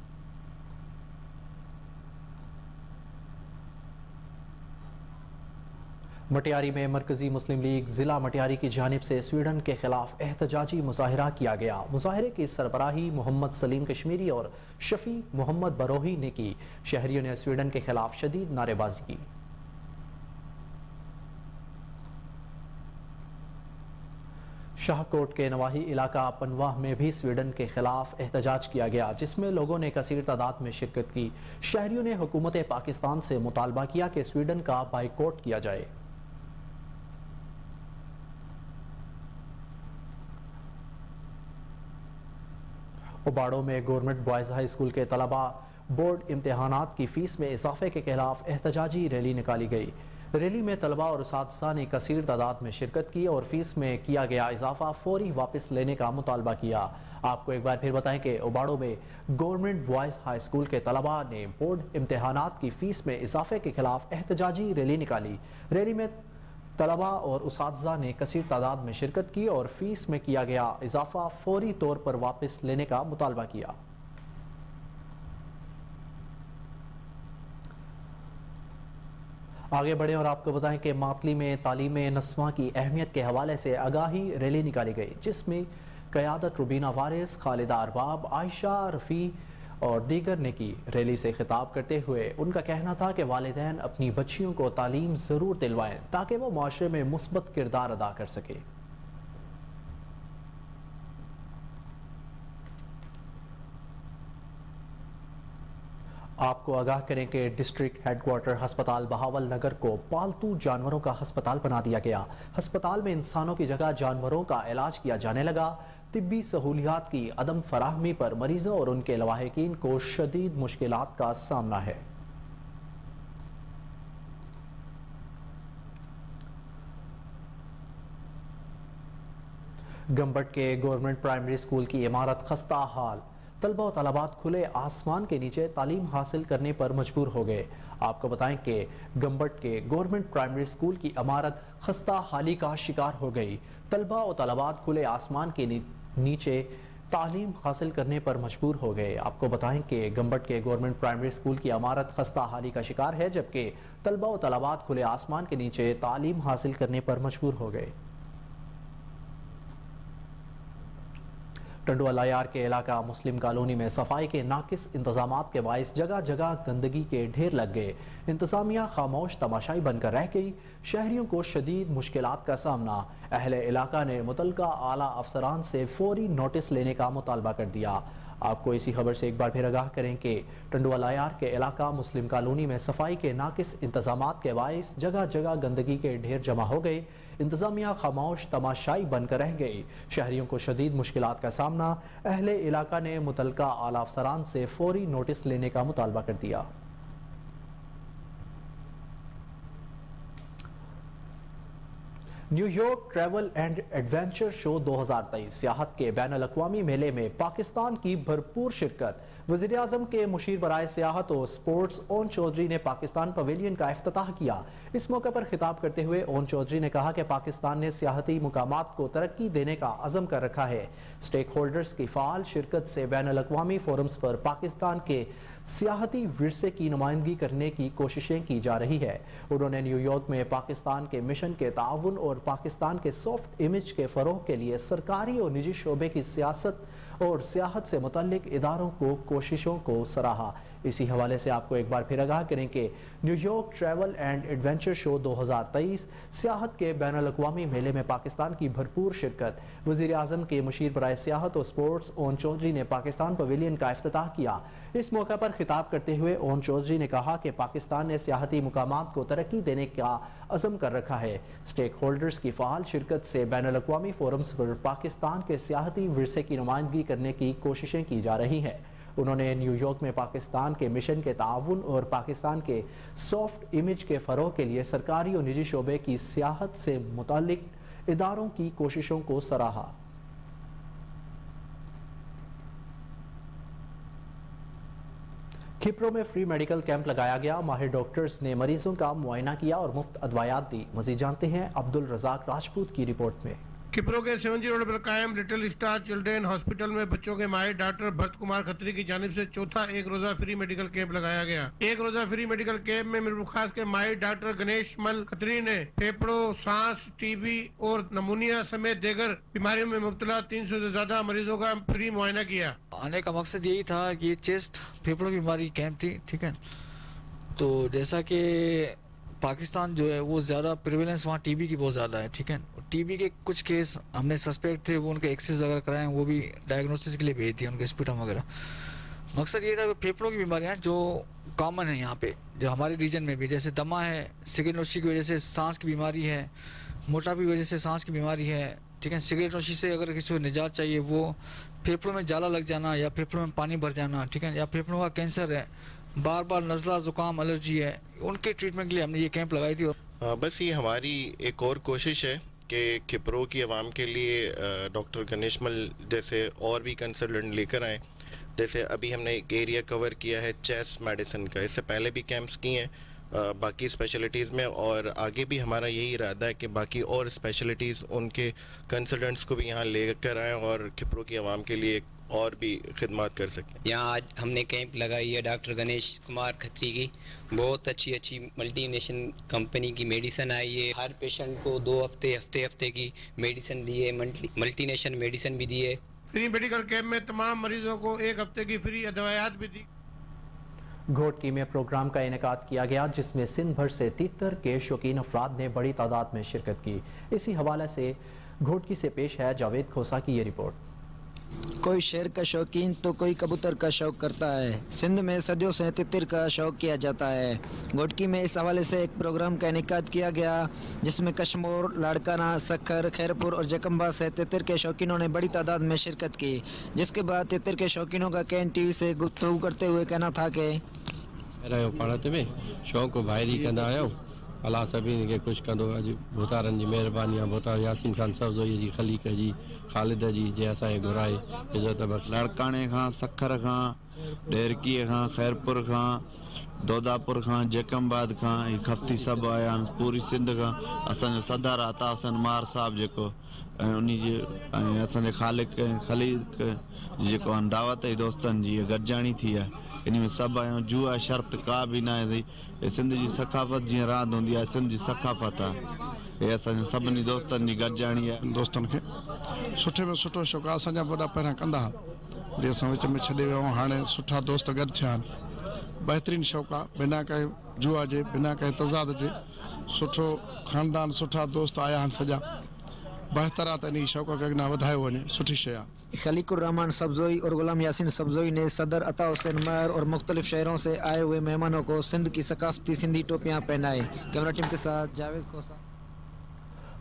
मटियारी में मरकजी मुस्लिम लीग ज़िला मटियारी की जानिब से स्वीडन के खिलाफ एहतजाजी मुजाहिरा किया गया। मुजाहिरे की सरबराही मोहम्मद सलीम कश्मीरी और शफी मोहम्मद बरोही ने की। शहरियों ने स्वीडन के खिलाफ शदीद नारेबाजी की। शाहकोट के नवाही इलाका पनवाह में भी स्वीडन के खिलाफ एहतजाज किया गया, जिसमें लोगों ने कसीर तादाद में शिरकत की। शहरियों ने हुकूमत पाकिस्तान से मुतालबा किया कि स्वीडन का बाइकआउट किया जाए। उबाड़ो में गवर्नमेंट बॉयज़ हाई स्कूल के तलबा बोर्ड इम्तहानात की फ़ीस में इजाफे के खिलाफ एहतजाजी रैली निकाली गई। रैली में तलबा और उस्ताद ने कसीर तादाद में शिरकत की और फीस में किया गया इजाफा फौरी वापस लेने का मुतालबा किया। आपको एक बार फिर बताएं कि उबाड़ो में गवर्नमेंट बॉयज़ हाई स्कूल के तलबा ने बोर्ड इम्तहानात की फ़ीस में इजाफे के खिलाफ एहतजाजी रैली निकाली। रैली में तलबा और उस्ताद ने कसीर तादाद में शिरकत की और फीस में किया गया इजाफा फौरी तौर पर वापस लेने का मुतालबा किया। आगे बढ़े और आपको बताएं कि मातली में तालीम नस्वां की अहमियत के हवाले से आगाही रैली निकाली गई, जिसमें قیادت روبینہ وارث، خالدہ ارباب، عائشہ رفیع اور دیگر نے کی۔ ریلی سے خطاب کرتے ہوئے ان کا کہنا تھا کہ والدین اپنی بچیوں کو تعلیم ضرور دلوائیں تاکہ وہ معاشرے میں مثبت کردار ادا کر سکے۔ آپ کو آگاہ کریں کہ ڈسٹرکٹ ہیڈ کوارٹر ہسپتال بہاول نگر کو پالتو جانوروں کا ہسپتال بنا دیا گیا۔ ہسپتال میں انسانوں کی جگہ جانوروں کا علاج کیا جانے لگا۔ طبی سہولیات کی عدم فراہمی پر مریضوں اور ان کے لواحقین کو شدید مشکلات کا سامنا ہے۔ گمبٹ کے گورنمنٹ پرائمری اسکول کی عمارت خستہ حال، طلبہ و طالبات کھلے آسمان کے نیچے تعلیم حاصل کرنے پر مجبور ہو گئے۔ آپ کو بتائیں کہ گمبٹ کے گورنمنٹ پرائمری اسکول کی عمارت خستہ حالی کا شکار ہو گئی۔ طلبہ و طالبات کھلے آسمان کے نیچے تعلیم حاصل کرنے پر مجبور ہو گئے۔ آپ کو بتائیں کہ گمبٹ کے گورنمنٹ پرائمری اسکول کی عمارت خستہ حالی کا شکار ہے، جبکہ طلبہ و طالبات کھلے آسمان کے نیچے تعلیم حاصل کرنے پر مجبور ہو گئے۔ ٹنڈو العیار کے علاقہ مسلم کالونی میں صفائی کے ناقص انتظامات کے باعث جگہ جگہ گندگی کے ڈھیر لگ گئے۔ انتظامیہ خاموش تماشائی بن کر رہ گئی۔ شہریوں کو شدید مشکلات کا سامنا۔ اہل علاقہ نے متعلقہ اعلیٰ افسران سے فوری نوٹس لینے کا مطالبہ کر دیا۔ آپ کو اسی خبر سے ایک بار پھر آگاہ کریں کہ ٹنڈو العیار کے علاقہ مسلم کالونی میں صفائی کے ناقص انتظامات کے باعث جگہ جگہ گندگی کے ڈھیر جمع ہو گئے۔ انتظامیہ خاموش تماشائی بن کر رہ گئی۔ شہریوں کو شدید مشکلات کا سامنا۔ اہل علاقہ نے متعلقہ اعلیٰ افسران سے فوری نوٹس لینے کا مطالبہ کر دیا۔ New York travel and adventure show 2023 سیاحت کے بین الاقوامی میلے میں پاکستان کی بھرپور شرکت۔ وزیر اعظم کے مشیر برائے سیاحت و سپورٹس اون چودھری نے پاکستان پویلین کا افتتاح کیا۔ اس موقع پر خطاب کرتے ہوئے اون چودھری نے کہا کہ پاکستان نے سیاحتی مقامات کو ترقی دینے کا عزم کر رکھا ہے۔ سٹیک ہولڈرز کی فعال شرکت سے بین الاقوامی فورمز پر پاکستان کے سیاحتی ورثے کی نمائندگی کرنے کی کوششیں کی جا رہی ہے۔ انہوں نے نیو یارک میں پاکستان کے مشن کے تعاون اور پاکستان کے سافٹ امیج کے فروغ کے لیے سرکاری اور نجی شعبے کی سیاست اور سیاحت سے متعلق اداروں کو کوششوں کو سراہا۔ اسی حوالے سے آپ کو ایک بار پھر آگاہ کریں کہ New York travel and adventure show 2023 سیاحت کے بین الاقوامی میلے میں پاکستان کی بھرپور شرکت۔ وزیر اعظم کے مشیر برائے سیاحت و سپورٹس اون چودھری نے پاکستان پویلین کا افتتاح کیا۔ اس موقع پر خطاب کرتے ہوئے اون چودھری نے کہا کہ پاکستان نے سیاحتی مقامات کو ترقی دینے کا عزم کر رکھا ہے۔ سٹیک ہولڈرز کی فعال شرکت سے بین الاقوامی فورمز پر پاکستان کے سیاحتی ورثے کی نمائندگی کرنے کی کوششیں کی جا رہی ہیں۔ انہوں نے نیو یارک میں پاکستان کے مشن کے تعاون اور پاکستان کے سافٹ امیج کے فروغ کے لیے سرکاری اور نجی شعبے کی سیاحت سے متعلق اداروں کی کوششوں کو سراہا۔ کھپرو میں فری میڈیکل کیمپ لگایا گیا۔ ماہر ڈاکٹرز نے مریضوں کا معائنہ کیا اور مفت ادویات دی۔ مزید جانتے ہیں عبد الرزاق راجپوت کی رپورٹ میں۔ کھپرو کے 7 روڈ پر قائم لٹل اسٹار چلڈرن ہاسپٹل میں بچوں کے ماہر ڈاکٹر بھرت کمار کھتری کی جانب سے چوتھا ایک روزہ فری میڈیکل کیمپ لگایا گیا۔ ایک روزہ فری میڈیکل کیمپ میں میرپورخاص کے ماہر ڈاکٹر گنیش مل کھتری نے پھیپڑوں، سانس، ٹی بی اور نمونیا سمیت دیگر بیماریوں میں مبتلا 300 سے زیادہ مریضوں کا فری معائنہ کیا۔ آنے کا مقصد یہی تھا کہ یہ چیسٹ پھیپڑوں کی بیماری کیمپ تھی، ٹھیک ہے، تو جیسا کہ پاکستان جو ہے وہ زیادہ پریویلنس وہاں ٹی بی کی بہت زیادہ ہے، ٹھیک ہے، ٹی بی کے کچھ کیس ہم نے سسپیکٹ تھے، وہ ان کے ایکسس وغیرہ کرائے ہیں، وہ بھی ڈائگنوسس کے لیے بھیج دیا ان کے اسپیٹم وغیرہ۔ مقصد یہ تھا کہ پھیپڑوں کی بیماریاں جو کامن ہیں یہاں پہ، جو ہمارے ریجن میں بھی، جیسے دمہ ہے، سگریٹ نوشی کی وجہ سے سانس کی بیماری ہے، موٹاپے کی وجہ سے سانس کی بیماری ہے، ٹھیک ہے، سگریٹ نوشی سے اگر کسی کو نجات چاہیے، وہ پھیپڑوں میں جالا لگ جانا یا پھیپڑوں میں پانی بھر جانا، ٹھیک ہے، یا پھیپڑوں کا کینسر ہے، بار بار نزلہ زکام الرجی ہے، ان کے ٹریٹمنٹ کے لیے ہم نے یہ کیمپ لگائی تھی۔ بس یہ ہماری ایک اور کوشش ہے کہ کھپرو کی عوام کے لیے ڈاکٹر گنیش مل جیسے اور بھی کنسلٹنٹ لے کر آئیں۔ جیسے ابھی ہم نے ایک ایریا کور کیا ہے چیسٹ میڈیسن کا، اس سے پہلے بھی کیمپس کیے ہیں باقی اسپیشلٹیز میں، اور آگے بھی ہمارا یہی ارادہ ہے کہ باقی اور اسپیشلٹیز ان کے کنسلٹنٹس کو بھی یہاں لے کر آئیں اور کھپرو کی عوام کے لیے ایک اور بھی خدمات کر سکیں. یہاں آج ہم نے کیمپ لگائی ہے ڈاکٹر گنیش کمار کھتری کی. بہت اچھی ملٹی نیشن کمپنی کی میڈیسن آئی ہے. ہر پیشنٹ کو 2 ہفتے کی میڈیسن دی ہے. ملٹی نیشن میڈیسن بھی دی ہے. فری میڈیکل کیمپ میں تمام مریضوں کو 1 ہفتے کی فری ادویات بھی دی. گھوٹکی میں پروگرام کا انعقاد کیا گیا جس میں سندھ بھر سے 73 کے شوقین افراد نے بڑی تعداد میں شرکت کی. اسی حوالے سے گھوٹکی سے پیش ہے جاوید کھوسا کی یہ رپورٹ. کوئی شیر کا شوقین تو کوئی کبوتر کا شوق کرتا ہے. سندھ میں صدیوں سے تتر کا شوق کیا جاتا ہے. گھوٹکی میں اس حوالے سے ایک پروگرام کا انعقاد کیا گیا جس میں کشمور، لاڑکانہ، سکھر، خیرپور اور جکمبا سے تتر کے شوقینوں نے بڑی تعداد میں شرکت کی. جس کے بعد تتر کے شوقینوں کا کین ٹی وی سے گفتگو کرتے ہوئے کہنا تھا کہ پڑھت میں شوق ظاہری کندا آहियूं. अलाह सभिनी खे ख़ुशि कंदो. अॼु भूतारनि जी महिरबानी आहे. भूतार यासीन खान सब्ज़ोई जी, खलीक जी, ख़ालिद जी जंहिं असांखे घुराए इज़त बख़्श. लाड़काणे खां, सखर खां, ॾेरकीअ खां, खैरपुर खां, दोदापुर खां, जकमबाद खां, हीअ खफ्ती सभु आया आहिनि पूरी सिंध खां. असांजो सदार अता हसन मार साहिबु जेको ऐं उन जे ऐं असांजे ख़ालिक खलीक जेको आहे दावत जी दोस्तनि जी गॾिजाणी थी आहे. इन में सभु आहियूं. जुआ शर्त का बि न आहे. सिंध जी सकाफ़त जीअं रांदि हूंदी आहे, सिंध जी सकाफ़त आहे. हे असांजे सभिनी दोस्तनि जी गॾिजाणी आहे. दोस्तनि खे सुठे में सुठो शौक़ु आहे. असांजा वॾा पहिरियां कंदा हुआ, वरी असां विच में छॾे विया आहियूं. हाणे सुठा दोस्त गॾु थिया आहिनि. बहितरीनु शौक़ु आहे, बिना कंहिं जुआ जे, बिना कंहिं तज़ाद जे. सुठो ख़ानदान, सुठा दोस्त आया आहिनि सॼा. बहितर आहे त इन शौक़ खे अॻियां वधायो वञे. सुठी शइ आहे. खलीकुर रहमान सब्ज़ोई और गुलाम यासीन सब्ज़ोई ने सदर अता हुसैन महर और मुख्तलिफ शहरों से आए हुए मेहमानों को सिंध की सकाफती सिंधी टोपियां पहनाई. कैमरा टीम के साथ जावेद खोसा.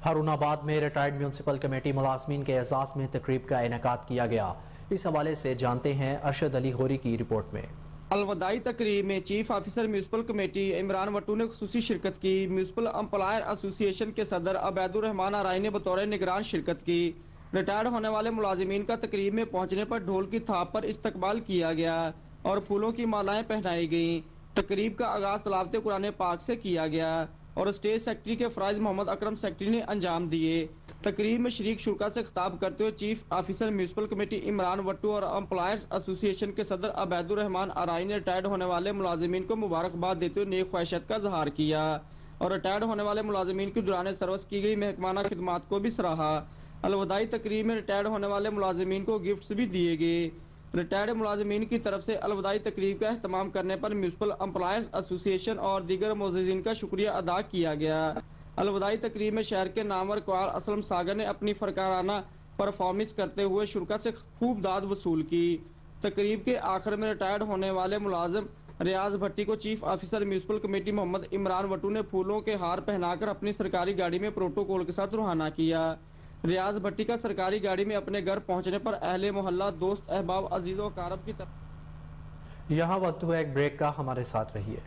हारूनाबाद में रिटायर्ड म्यूनसिपल कमेटी मुलाजमीन के एजाज़ में तकरीब का इनेकाद किया गया. इस हवाले से जानते हैं अरशद अली गोरी की रिपोर्ट में. अलवदाई तकरीब में chief officer municipal committee Imran Wattoo ने खुसूसी शिरकत की. म्यूनसिपल एम्प्लॉयर एसोसिएशन के सदर अबैदुर रहमान आराई ने बतौर निगरान शिरकत की. रिटायर्ड होने वाले मुलाजिमीन का तकरीब में पहुंचने पर ढोल की थाप पर इस्तकबाल किया गया और फूलों की मालाएं पहनाई गईं. तकरीब का आगाज तलावत कुरान पाक से किया गया और स्टेज सेक्रेटरी के फराइज मोहम्मद अकरम सेक्रेटरी ने अंजाम दिए. तकरीब में शरीक शुरा से खिताब करते हुए chief officer municipal committee Imran Wattoo और एम्प्लॉयर्स एसोसिएशन के सदर अबैदुर रहमान आराई ने रिटायर्ड होने वाले मुलाजिमीन को मुबारकबाद देते हुए नेक ख्वाहिशात का इजहार किया और रिटायर्ड होने वाले मुलाजिमीन की दौरान सर्विस की गई महकमाना खिदमात को भी सराहा. अलवदाई तकरीब में रिटायर्ड होने वाले मुलाजिमीन को गिफ्ट्स भी दिए गए. रिटायर्ड मुलाजिमीन की तरफ से अलवदाई तकरीब का एहतमाम करने पर म्यूनसिपल एम्प्लॉयर्स एसोसिएशन और दीगर मोअज़्ज़िज़ीन का शुक्रिया अदा किया गया. अलवदाई तकरीब में शहर के नामवर कवाल असलम सागर ने अपनी फरकाराना परफॉर्मेंस करते हुए शुरा से खूब दाद वसूल की. तकरीब के आखिर में रिटायर्ड होने वाले मुलाजिम रियाज भट्टी को chief officer municipal committee Mohammad Imran Wattoo ने फूलों के हार पहनाकर अपनी सरकारी गाड़ी में प्रोटोकॉल के साथ रवाना किया. रियाज भट्टी का सरकारी गाड़ी में अपने घर पहुंचने पर अहले मोहल्ला, दोस्त, अहबाब, अजीज़ो कारब की तरफ. यहाँ वक्त हुआ एक ब्रेक का. हमारे साथ रहिए.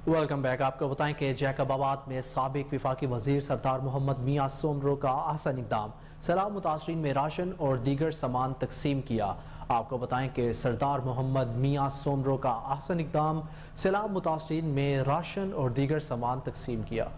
Welcome back. आपको बताएं कि जैकबाबाद में साबिक विफाकी वजीर सरदार मोहम्मद मियां सोमरो का अहसन इक़दाम. सैलाब मुतासरीन में राशन और दीगर सामान तकसीम किया. आपको बताएं कि सरदार मोहम्मद मियां सोमरो का अहसन इक़दाम, सैलाब मुतासरीन में राशन और दीगर सामान तकसीम किया.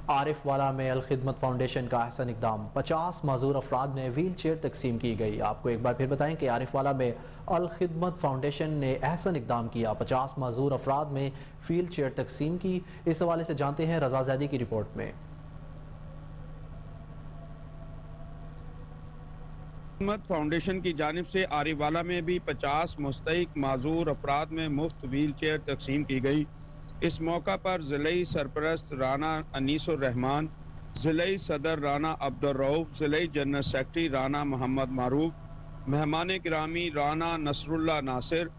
आरिफ वाला में अल खिदमत फाउंडेशन का अहसन इक़दाम. 50 माजूर अफराद में व्हील चेयर तकसीम की गई. आपको एक बार फिर बताएं कि आरिफ वाला में अल खिदमत फाउंडेशन ने अहसन इक़दाम किया. 50 माजूर अफराद में व्हील चेयर तकसीम की. इस हवाले से जानते हैं रजा ज़ैदी की रिपोर्ट में. खिदमत फाउंडेशन की जानिब से आरिफ वाला में भी 50 मुस्तहिक माजूर अफराद में मुफ्त व्हील चेयर तकसीम की गई. इस मौका पर ज़िलई सरपरस्त राना अनीसुर रहमान, ज़िलई सदर राना अब्दुल रऊफ, ज़िलई जनरल सेक्रेटरी राना मोहम्मद मारूफ, मेहमान गिरामी राना नसरुल्लाह नासिर,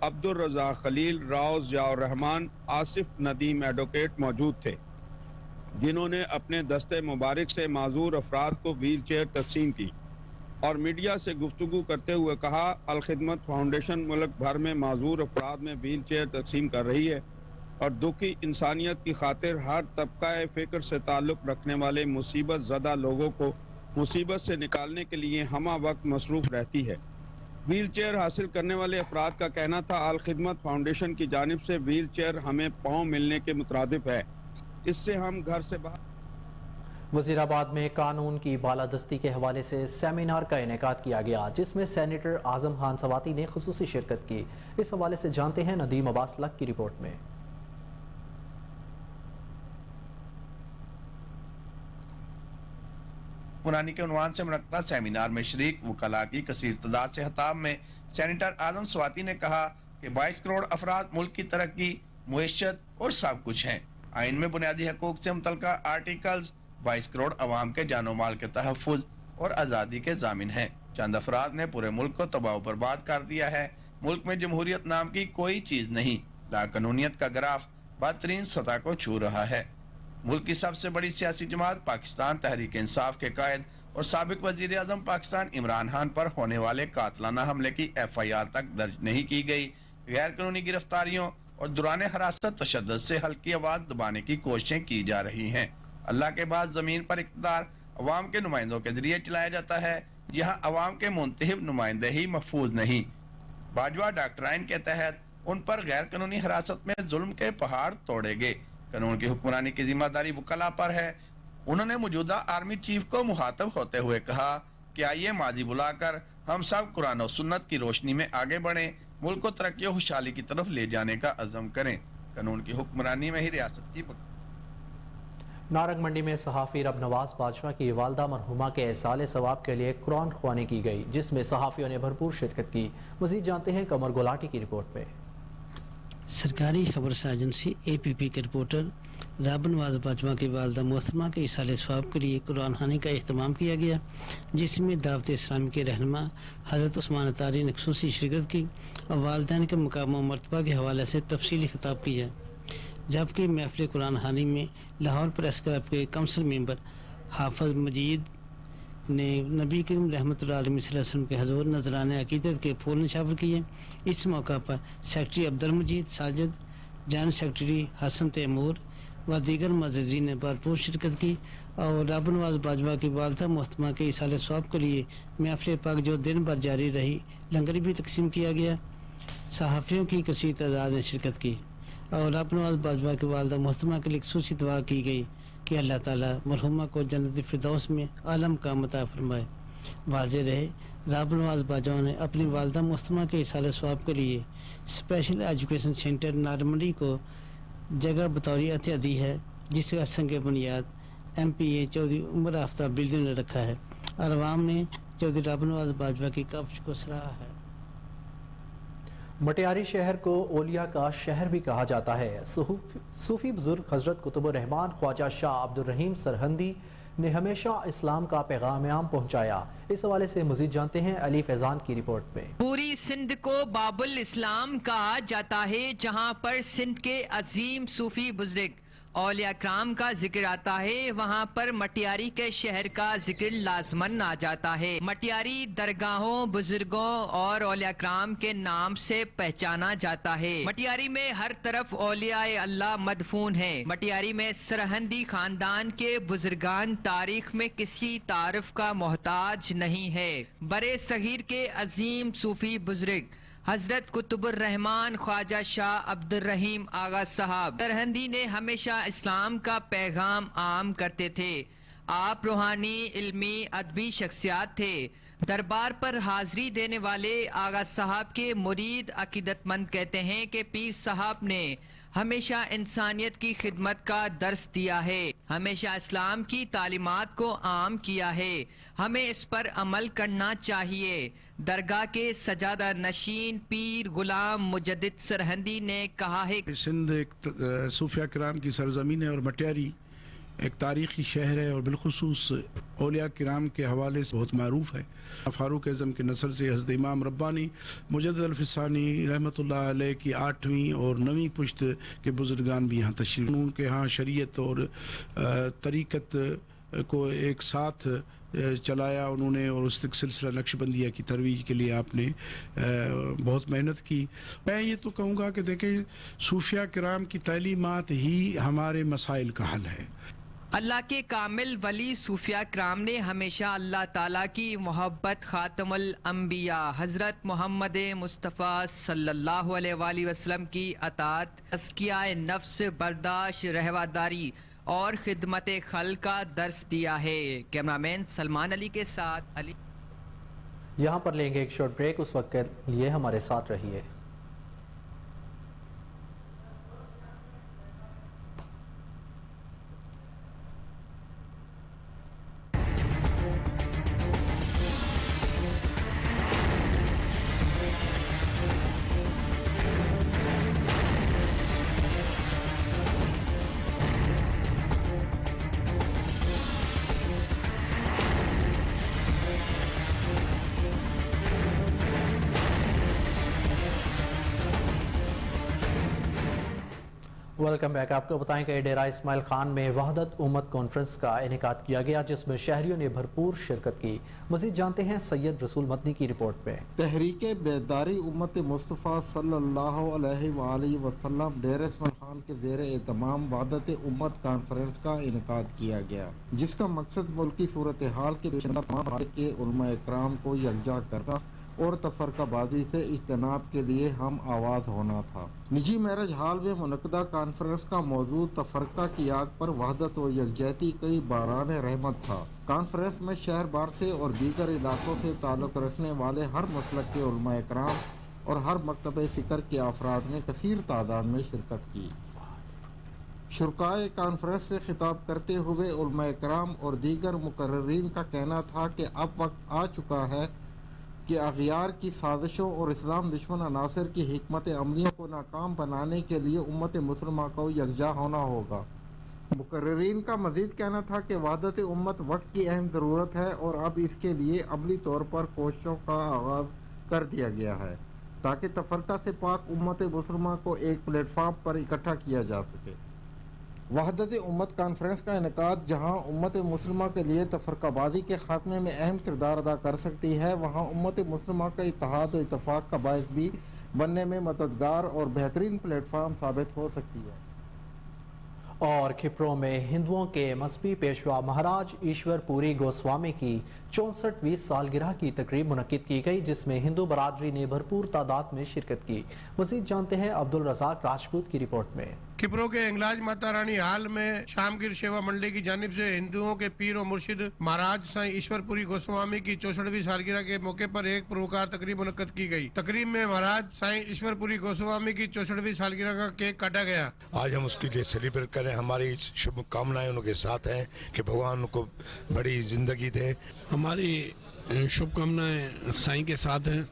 अब्दुल रज़ा खलील, राव ज़ियाउर रहमान, आसिफ नदीम एडवोकेट मौजूद थे, जिन्होंने अपने दस्ते मुबारक से माजूर अफराद को व्हील चेयर तकसीम की. और मीडिया से गुफ्तगू करते हुए कहा, अल खिदमत फाउंडेशन मुल्क भर में माजूर अफराद में व्हील चेयर तकसीम कर रही है और दुखी इंसानियत की खातिर हर तबका फ़िक्र से ताल्लुक़ रखने वाले मुसीबत ज़दा लोगों को मुसीबत से निकालने के लिए हमा वक्त मसरूफ़ रहती है। व्हील चेयर हासिल करने वाले अफराद का कहना था, अल खिदमत फाउंडेशन की जानिब से व्हील चेयर हमें पाँव मिलने के मुतरादिफ है, इससे हम घर से बाहर। वज़ीराबाद में कानून की बालादस्ती के हवाले से सेमिनार का इनेकाद किया गया, जिसमें सेनेटर आज़म खान सवाती ने खुसूसी शिरकत की। इस हवाले से जानते हैं नदीम अब्बास लक की रिपोर्ट में। पुरानी के उन्वान से मुनक्कद सेमिनार में शरीक वकला की कसीर तादाद से खिताब में सेनेटर आज़म सवाती ने कहा कि 22 करोड़ अफराद मुल्क की तरक्की, मुइशत और सब कुछ हैं। आइन में बुनियादी हकूक से मुतल्लिका आर्टिकल्स 22 करोड़ अवाम के जानो माल के तहफ़्फ़ुज़ और आज़ादी के ज़ामिन हैं। चंद अफराद ने पूरे मुल्क को तबाह बर्बाद कर दिया है। मुल्क में जमहूरियत नाम की कोई चीज़ नहीं। लाकानूनियत का ग्राफ बदतरीन सतह को छू रहा है। मुल्क की सबसे बड़ी सियासी जमात पाकिस्तान तहरीक इंसाफ के कायद और साबिक वज़ीर आज़म पाकिस्तान इमरान खान पर होने वाले कातलाना हमले की FIR तक दर्ज नहीं की गई। गैर कानूनी गिरफ्तारियों और दौरान हिरासत तशद्दुद से हल्की आवाज़ दबाने की कोशिशें की जा रही हैं। अल्लाह के बाद ज़मीन पर इक़्तिदार अवाम के नुमाइंदों के जरिए चलाया जाता है, यहाँ अवाम के मुंतखब नुमाइंदे ही महफूज नहीं। बाजवा डॉक्ट्राइन के तहत उन पर गैर कानूनी हिरासत में जुल्म के पहाड़ तोड़े गए। कानून की हुक्मरानी की जिम्मेदारी वकला पर है। उन्होंने मौजूदा आर्मी चीफ को मुखातब होते हुए कहा कि आइए माजी बुलाकर हम सब कुरान और सुन्नत की रोशनी में आगे बढ़ें, मुल्क को तरक्की और खुशहाली की तरफ ले जाने का अज़म करें। कानून की हुक्मरानी में ही रियासत की नारंग मंडी में सहाफ़ी रब नवाज बाजवा की वालदा मरहुमा के एहसाले सवाब के लिए कुरान ख्वानी की गई, जिसमें सहाफ़ियों ने भरपूर शिरकत की। मज़ीद जानते हैं कमर गुलाटी की रिपोर्ट में। सरकारी खबर एजेंसी APP के रिपोर्टर रब नवाज बाजवा की वालदा मोहतरमा के इसाले सवाब के लिए कुरान ख़वानी का अहतमाम किया गया, जिसमें दावत इस्लामी के रहनुमा हज़रत उस्मान अतारी ने ख़ुसूसी शिरकत की और वालिदैन के मकाम व मर्तबा के हवाले से तफसीली खिताब किया। जबकि महफिल कुरान ख़वानी में लाहौर प्रेस क्लब के काउंसिल मेंबर हाफिज़ मजीद ने नबी करीम रहमतुल्लाह अलैहि वसल्लम के हजूर नजराने अकीदत के फूल निशावर किए। इस मौका पर सेक्रेटरी अब्दुल मजीद साजिद, जनरल सेक्रेटरी हसन तैमूर व दीगर मज़ीज़ीन ने भरपूर शिरकत की और रब नवाज बाजवा की वालदा मोहतरमा के इसाले सवाब के लिए महफिल पाक जो दिन भर जारी रही, लंगर भी तकसीम किया गया। सहाफ़ियों की कसीर तादाद ने शिरकत की और रब नवाज बाजवा की वालदा मोहतरमा के लिए खुसूसी दुआ की गई कि अल्लाह ताला मरहुमा को जन्नत फिरदौस में आलम का अता फरमाए। वाज़ेह रहे, रब नवाज बाजवा ने अपनी वालदा मोहतरमा के इसाले सवाब के लिए स्पेशल एजुकेशन सेंटर नारमंडी को जगह बतौरी अतिया दी है, जिसका संग बुनियाद MPA चौधरी उमर आफ्ताब बिल्डिंग ने रखा है और अवाम ने चौधरी रब नवाज बाजवा की काविश को सराहा है। मटियारी शहर को ओलिया का शहर भी कहा जाता है। सूफी बुजुर्ग हजरत कुतुबुर रहमान ख्वाजा शाह अब्दुल रहीम सरहंदी ने हमेशा इस्लाम का पैगाम आम पहुंचाया। इस हवाले से मजीद जानते हैं अली फैजान की रिपोर्ट में। पूरी सिंध को बाबुल इस्लाम कहा जाता है, जहां पर सिंध के अजीम सूफी बुजुर्ग औलिया कराम का जिक्र आता है, वहाँ पर मटियारी के शहर का जिक्र लाजमन आ जाता है। मटियारी दरगाहों, बुजुर्गों और औलिया कराम के नाम से पहचाना जाता है। मटियारी में हर तरफ औलिया अल्लाह मदफून है। मटियारी में सरहंदी खानदान के बुजुर्गान तारीख में किसी तारुफ का मोहताज नहीं है। बड़े सगीर के अजीम सूफी बुजुर्ग हजरत कुतुबुर रहमान ख्वाजा शाह अब्दुल रहीम आगा साहब सरहंदी ने हमेशा इस्लाम का पैगाम आम करते थे। आप रूहानी, इल्मी, अदबी शख्सियत थे। दरबार पर हाजिरी देने वाले आगा साहब के मुरीद अकीदतमंद कहते हैं कि पीर साहब ने हमेशा इंसानियत की खिदमत का दर्स दिया है, हमेशा इस्लाम की तालीमात को आम किया है। हमें इस पर अमल करना चाहिए। दरगाह के सजादा नशीन पीर गुलाम मुजद्दिद सरहंदी ने कहा है, सिंध एक सूफिया किराम की सरजमीन है और मटियारी एक तारीख़ी शहर है और बिलखुसूस औलिया किराम के हवाले से बहुत मरूफ है। फ़ारूक आज़म के नस्ल से हज़रत इमाम रब्बानी मुजद्दिद अल-फ़िसानी रहमतुल्लाह अलैह की 8वीं और 9वीं पुश्त के बुज़ुर्गान भी यहाँ तशरीफ़। उनके यहाँ शरीयत और तरीक़त को एक साथ चलाया उन्होंने, और उस सिलसिला नक्शबंदिया की तरवीज के लिए आपने बहुत मेहनत की। मैं ये तो कहूँगा कि देखें, सूफिया किराम की तालीमात ही हमारे मसाइल का हल है। अल्लाह के कामिल वली सूफिया कराम ने हमेशा अल्लाह ताला की मोहब्बत, खातमुल अंबिया हज़रत मोहम्मद मुस्तफ़ा सल्लल्लाहु अलैहि वसल्लम की अतात, तज़किया नफ्स, बर्दाश्त, रहवादारी और खिदमत खल्क़ का दर्स दिया है। कैमरामैन सलमान अली के साथ अली। यहाँ पर लेंगे एक शॉर्ट ब्रेक, उस वक्त के लिए हमारे साथ रहिए। Welcome back. आपको बताएं कि डेरा इस्माइल खान में वहदत उम्मत कॉन्फ्रेंस का इनेकाद किया गया, जिसमें शहरियों ने भरपूर शिरकत की। मज़ीद जानते हैं सैयद रसूल मदनी की रिपोर्ट में। तहरीक बेदारी उम्मत मुस्तफ़ा सल्लल्लाहु अलैहि वसल्लम डेरा इस्माइल खान के ज़ेर एहतमाम वहदत उम्मत कॉन्फ्रेंस का इनेकाद किया गया, जिसका मकसद मुल्की सूरत हाल के पेश नज़र तमाम ममालिक के उलमा इकराम को यकजा करना और तफरकाबाजी से इज्तनाब के लिए हम आवाज़ होना था। निजी मैरिज हाल में मुनक़दा कॉन्फ्रेंस का मौजूद तफरका की आग पर वहदत व यकजहती कई बारान रहमत था। कॉन्फ्रेंस में शहर बार से और दीगर इलाकों से ताल्लुक़ रखने वाले हर मसलक के उलमा इकराम और हर मकतब फ़िक्र के अफराद ने कसीर तादाद में शिरकत की। शुरकाए कॉन्फ्रेंस से खिताब करते हुए उलमा इकराम और दीगर मुकर्ररीन का कहना था कि अब वक्त आ चुका है कि अग़यार की साजिशों और इस्लाम दुश्मन अनासर की हिकमत अमलियों को नाकाम बनाने के लिए उम्मत मुस्लिमा को यकजा होना होगा। मुकर्ररीन का मज़ीद कहना था कि वहदत उम्मत वक्त की अहम ज़रूरत है और अब इसके लिए अमली तौर पर कोशिशों का आगाज़ कर दिया गया है, ताकि तफरका से पाक उम्मत मुस्लिमा को एक प्लेटफार्म पर इकट्ठा किया जा सके। वहदत उम्मत कॉन्फ्रेंस का इनेकाद जहाँ उम्मत मुस्लिमा के लिए तफरकाबाजी के खात्मे में अहम किरदार अदा कर सकती है, वहाँ उम्मत मुस्लिमा का इत्तेहाद और इत्तफाक का बायस भी बनने में मददगार और बेहतरीन प्लेटफार्म साबित हो सकती है। और खिप्रों में हिंदुओं के मजहबी पेशवा महाराज ईश्वरपुरी गोस्वामी की 64वीं सालगिरह की तकरीब मुनक्किद की गई, जिसमें हिंदू बरादरी ने भरपूर तादाद में शिरकत की। मज़ीद जानते हैं अब्दुल रज़ाक राजपूत की रिपोर्ट में। खिप्रो के इंगलाज माता रानी हाल में शामगिर सेवा मंडली की जानिब से हिंदुओं के पीर और मुर्शिद महाराज साईं ईश्वरपुरी गोस्वामी की 64वीं सालगिरह के मौके पर एक पुरवकार तकरीब मुनक्किद की गई। तकरीब में महाराज साईं ईश्वरपुरी गोस्वामी की 64वीं सालगिरह का केक काटा गया। आज हम उसके लिए सेलिब्रेट करें, हमारी शुभकामनाएं उनके साथ हैं कि भगवान उनको बड़ी जिंदगी दे। हमारी शुभकामनाएं साईं के साथ हैं।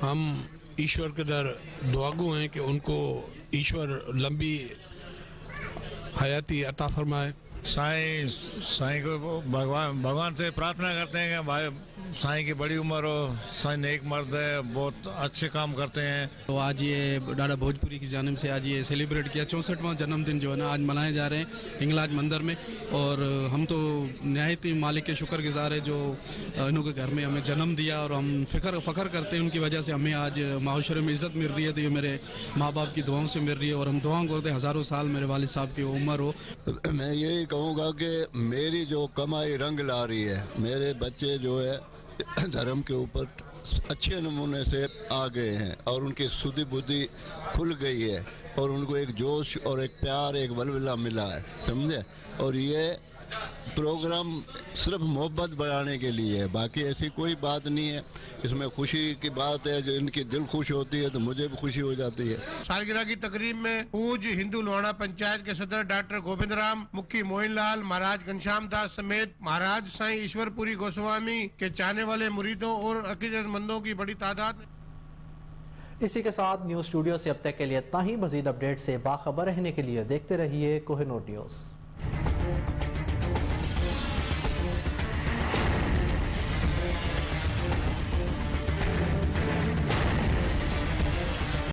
हम ईश्वर के दर दुआगो हैं कि उनको ईश्वर लंबी हयाती अता फरमाए। साईं को भगवान से प्रार्थना करते हैं कि भाई साईं की बड़ी उम्र हो। साईं नेक मर्द है, बहुत अच्छे काम करते हैं। तो आज ये डाडा भोजपुरी की जानिब से आज ये सेलिब्रेट किया 64वां जन्मदिन जो है ना आज मनाए जा रहे हैं इंगलाज मंदिर में, और हम तो नहायत ही मालिक के शुक्रगुजार है जो इनके घर में हमें जन्म दिया, और हम फ़ख्र करते हैं उनकी वजह से हमें आज माशरे में इज़्ज़त मिल रही है। तो ये मेरे माँ बाप की दुआओं से मिल रही है, और हम दुआओं करते हज़ारों साल मेरे वालिद साहब की उम्र हो। मैं यही कहूँगा कि मेरी जो कमाई रंग ला रही है, मेरे बच्चे जो है धर्म के ऊपर अच्छे नमूने से आ गए हैं और उनकी सुधी बुद्धि खुल गई है और उनको एक जोश और एक प्यार, एक वलवला मिला है, समझे। और ये प्रोग्राम सिर्फ मोहब्बत बढ़ाने के लिए है, बाकी ऐसी कोई बात नहीं है। इसमें खुशी की बात है, जो इनकी दिल खुश होती है तो मुझे भी खुशी हो जाती है। सालगिरह की तकरीब में पूज हिंदू लोहाना पंचायत के सदर डॉक्टर गोविंद राम, मुखी मोइन लाल, महाराज घनश्याम दास समेत महाराज साईं ईश्वरपुरी गोस्वामी के चाहने वाले मुरीदों और अकीदतमंदों की बड़ी तादाद में। इसी के साथ न्यूज़ स्टूडियो से अब तक के लिए इतना ही। मज़ीद अपडेट से बाखबर रहने के लिए देखते रहिए कोहिनूर न्यूज़।